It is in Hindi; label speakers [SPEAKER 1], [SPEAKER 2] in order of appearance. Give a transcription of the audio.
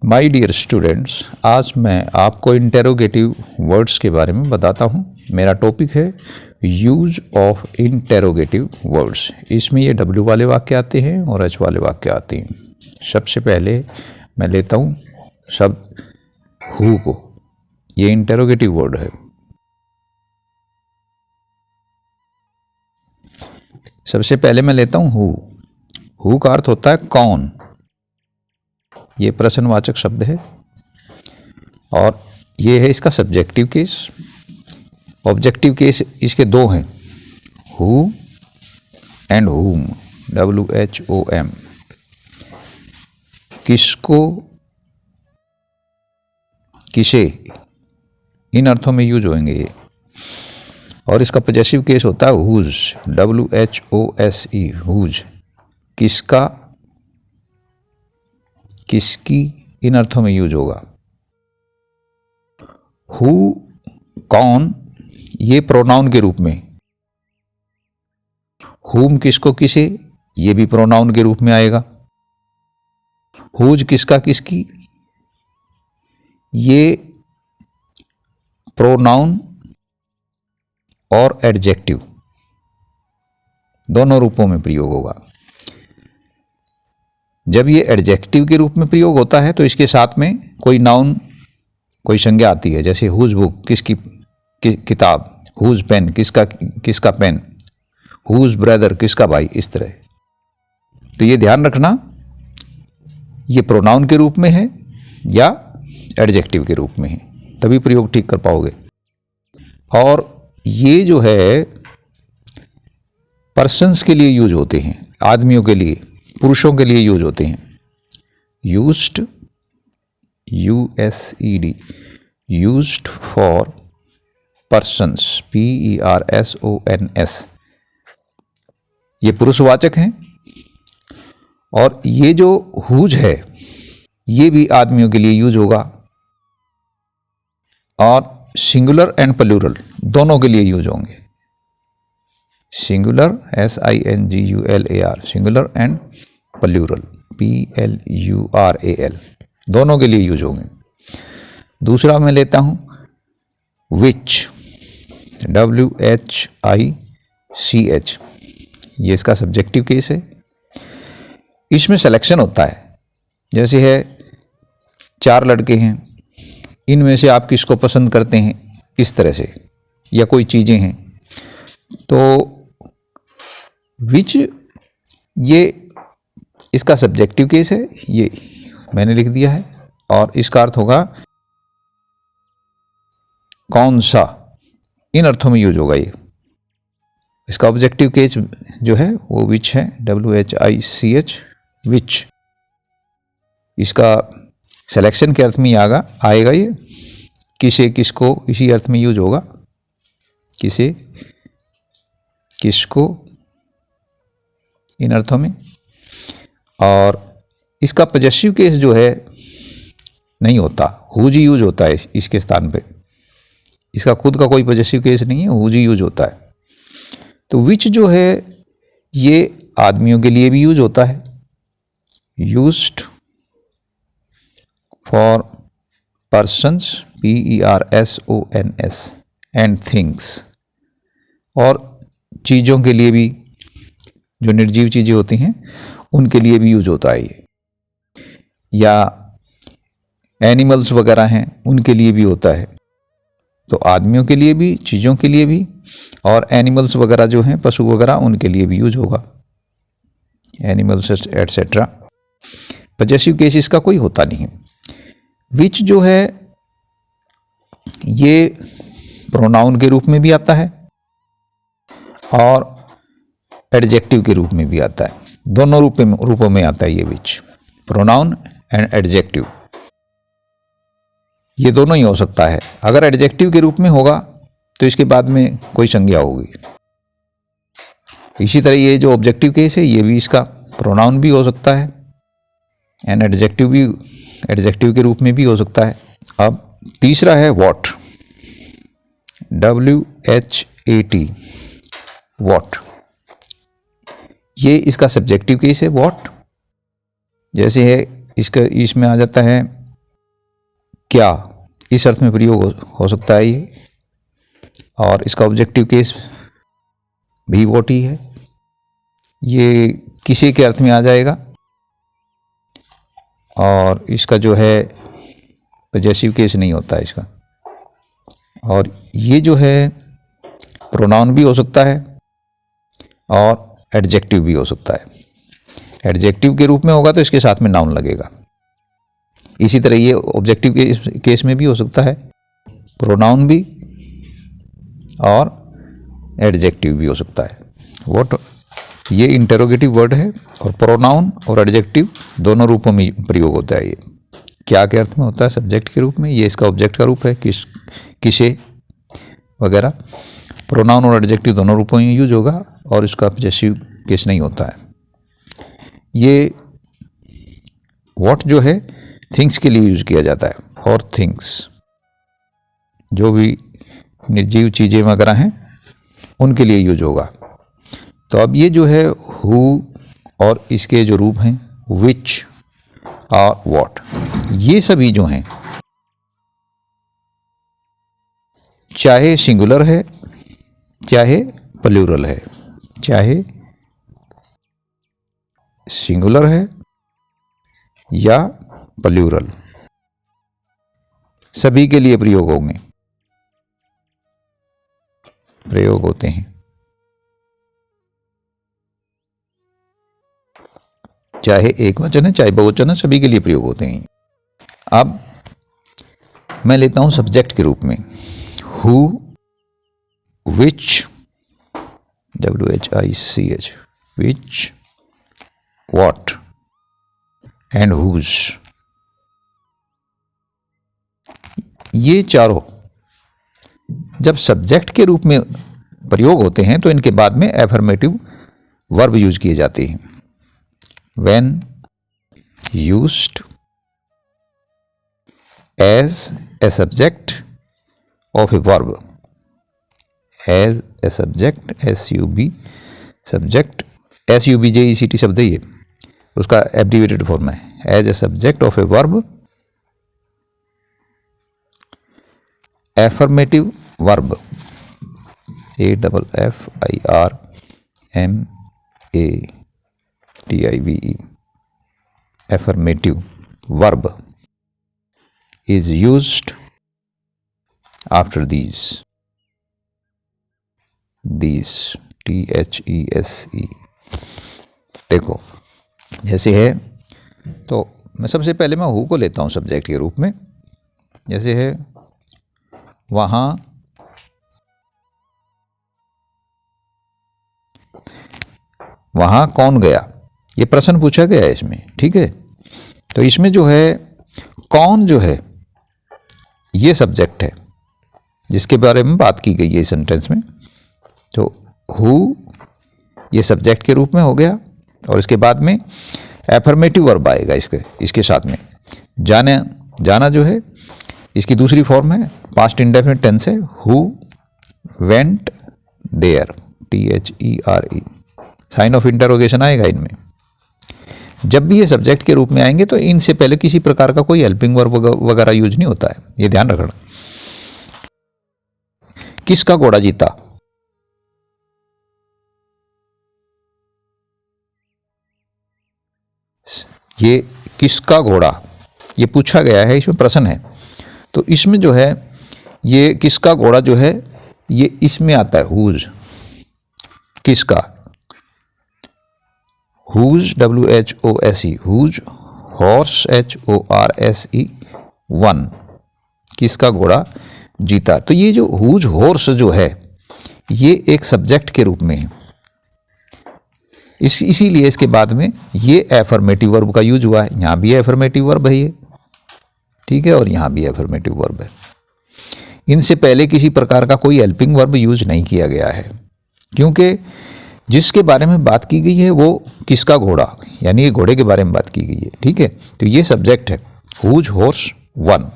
[SPEAKER 1] माय डियर स्टूडेंट्स, आज मैं आपको इंटेरोगेटिव वर्ड्स के बारे में बताता हूँ। मेरा टॉपिक है यूज ऑफ इंटेरोगेटिव वर्ड्स। इसमें ये W वाले वाक्य आते हैं और H वाले वाक्य आते हैं। सबसे पहले मैं लेता हूँ शब्द हु को। ये इंटेरोगेटिव वर्ड है। सबसे पहले मैं लेता हूँ हु। हु का अर्थ होता है कौन। ये प्रश्नवाचक शब्द है और ये है इसका सब्जेक्टिव केस। ऑब्जेक्टिव केस इसके दो हैं, हु एंड हुम, WHOM। किसको, किसे, इन अर्थों में यूज होंगे ये। और इसका पॉजेसिव केस होता है हुज, WHOSE, हुज। किसका, किसकी, इन अर्थों में यूज होगा। हु कौन, ये प्रोनाउन के रूप में। हुम किसको, किसे, ये भी प्रोनाउन के रूप में आएगा। हुज किसका, किसकी, ये प्रोनाउन और एडजेक्टिव दोनों रूपों में प्रयोग होगा। जब ये एडजेक्टिव के रूप में प्रयोग होता है तो इसके साथ में कोई नाउन, कोई संज्ञा आती है। जैसे हुज बुक, किसकी किताब, हुज पेन, किसका पेन, हुज ब्रदर, किसका भाई, इस तरह। तो ये ध्यान रखना, ये प्रोनाउन के रूप में है या एडजेक्टिव के रूप में है, तभी प्रयोग ठीक कर पाओगे। और ये जो है पर्सन्स के लिए यूज होते हैं, आदमियों के लिए, पुरुषों के लिए यूज होते हैं। Used, USED, used for persons, PERSONS। ये पुरुषवाचक हैं। और ये जो हुज है ये भी आदमियों के लिए यूज होगा और सिंगुलर एंड प्लूरल दोनों के लिए यूज होंगे। Singular SINGULAR, singular and plural PLURAL, दोनों के लिए यूज होंगे। दूसरा मैं लेता हूं विच, WHICH। ये इसका सब्जेक्टिव केस है। इसमें सिलेक्शन होता है। जैसे है चार लड़के हैं, इनमें से आप किसको पसंद करते हैं, इस तरह से, या कोई चीज़ें हैं। तो विच ये इसका सब्जेक्टिव केस है, ये मैंने लिख दिया है। और इसका अर्थ होगा कौन सा, इन अर्थों में यूज होगा ये। इसका ऑब्जेक्टिव केस जो है वो विच है, WHICH, विच। इसका सिलेक्शन के अर्थ में आएगा ये। किसे, किसको, इसी अर्थ में यूज होगा। किसे, किसको, इन अर्थों में। और इसका पॉजेसिव केस जो है नहीं होता, हुज ही यूज होता है इसके स्थान पे। इसका खुद का कोई पॉजेसिव केस नहीं है, हुज ही यूज होता है। तो विच जो है ये आदमियों के लिए भी यूज होता है। Used for persons, PERSONS, and things. और चीज़ों के लिए भी, जो निर्जीव चीज़ें होती हैं उनके लिए भी यूज होता है ये। या एनिमल्स वगैरह हैं उनके लिए भी होता है। तो आदमियों के लिए भी, चीज़ों के लिए भी, और एनिमल्स वगैरह जो हैं, पशु वगैरह, उनके लिए भी यूज होगा। Animals etcetera. पॉजेसिव केस इसका कोई होता नहीं। विच जो है ये प्रोनाउन के रूप में भी आता है और एडजेक्टिव के रूप में भी आता है। दोनों रूपों में आता है ये विच, प्रोनाउन एंड एडजेक्टिव। ये दोनों ही हो सकता है। अगर एडजेक्टिव के रूप में होगा तो इसके बाद में कोई संज्ञा होगी। इसी तरह ये जो ऑब्जेक्टिव केस है ये भी इसका प्रोनाउन भी हो सकता है एंड एडजेक्टिव भी एडजेक्टिव के रूप में भी हो सकता है। अब तीसरा है व्हाट, WHAT, व्हाट। ये इसका सब्जेक्टिव केस है व्हाट। जैसे है इसमें आ जाता है क्या, इस अर्थ में प्रयोग हो सकता है ये। और इसका ऑब्जेक्टिव केस भी वॉट ही है, ये किसी के अर्थ में आ जाएगा। और इसका जो है पजेसिव केस नहीं होता है इसका। और ये जो है प्रोनाउन भी हो सकता है और एडजेक्टिव भी हो सकता है। एडजेक्टिव के रूप में होगा तो इसके साथ में नाउन लगेगा। इसी तरह ये ऑब्जेक्टिव केस में भी हो सकता है, प्रोनाउन भी और एडजेक्टिव भी हो सकता है। व्हाट, ये इंटरोगेटिव वर्ड है और प्रोनाउन और एडजेक्टिव दोनों रूपों में प्रयोग होता है। ये क्या के अर्थ में होता है, सब्जेक्ट के रूप में, ये इसका ऑब्जेक्ट का रूप है, किसे वगैरह। प्रोनाउन और एडजेक्टिव दोनों रूपों में यूज होगा और इसका पजेसिव केस नहीं होता है। ये व्हाट जो है थिंग्स के लिए यूज किया जाता है, और थिंग्स जो भी निर्जीव चीज़ें वगैरह हैं उनके लिए यूज होगा। तो अब ये जो है हु और इसके जो रूप हैं विच और व्हाट, ये सभी जो हैं चाहे सिंगुलर है चाहे प्लूरल है, चाहे सिंगुलर है या प्लूरल, सभी के लिए प्रयोग होते हैं। चाहे एक वचन है चाहे बहुवचन है, सभी के लिए प्रयोग होते हैं। अब मैं लेता हूं सब्जेक्ट के रूप में who, which, WHICH, which, what and whose. ये चारों जब सब्जेक्ट के रूप में प्रयोग होते हैं तो इनके बाद में एफर्मेटिव वर्ब यूज किए जाते हैं। When used as a subject of a verb, as a subject, subject, SUBJECT शब्द है ये, उसका एब्रीवेटेड फॉर्म है, as a subject of a verb, affirmative verb, AFFIRMATIVE, affirmative verb is used after these, THESE। देखो जैसे है, तो मैं सबसे पहले मैं हु को लेता हूँ सब्जेक्ट के रूप में। जैसे है वहां कौन गया, ये प्रश्न पूछा गया है इसमें, ठीक है। तो इसमें जो है कौन जो है ये सब्जेक्ट है जिसके बारे में बात की गई है इस सेंटेंस में। तो हु ये सब्जेक्ट के रूप में हो गया और इसके बाद में एफर्मेटिव वर्ब आएगा इसके साथ में। जाना जो है इसकी दूसरी फॉर्म है, पास्ट इंडेफिनिट टेंस है, who went there, THERE। Sign of interrogation आएगा इनमें। जब भी ये सब्जेक्ट के रूप में आएंगे तो इनसे पहले किसी प्रकार का कोई हेल्पिंग वर्ब वगैरह यूज नहीं होता है, ये ध्यान रखना। किसका घोड़ा जीता, ये किसका घोड़ा ये पूछा गया है, इसमें प्रश्न है। तो इसमें जो है ये किसका घोड़ा जो है ये इसमें आता है, हुज, किसका, whose, WHOSE, whose, horse, HORSE, won, किसका घोड़ा जीता। तो ये जो हुज हॉर्स जो है ये एक सब्जेक्ट के रूप में है, इसीलिए इसके बाद में ये एफर्मेटिव वर्ब का यूज हुआ है। यहाँ भी एफर्मेटिव वर्ब है ये, ठीक है, और यहाँ भी एफर्मेटिव वर्ब है। इनसे पहले किसी प्रकार का कोई हेल्पिंग वर्ब यूज नहीं किया गया है, क्योंकि जिसके बारे में बात की गई है वो किसका घोड़ा, यानी ये घोड़े के बारे में बात की गई है, ठीक है। तो ये सब्जेक्ट है हुज हॉर्स वन।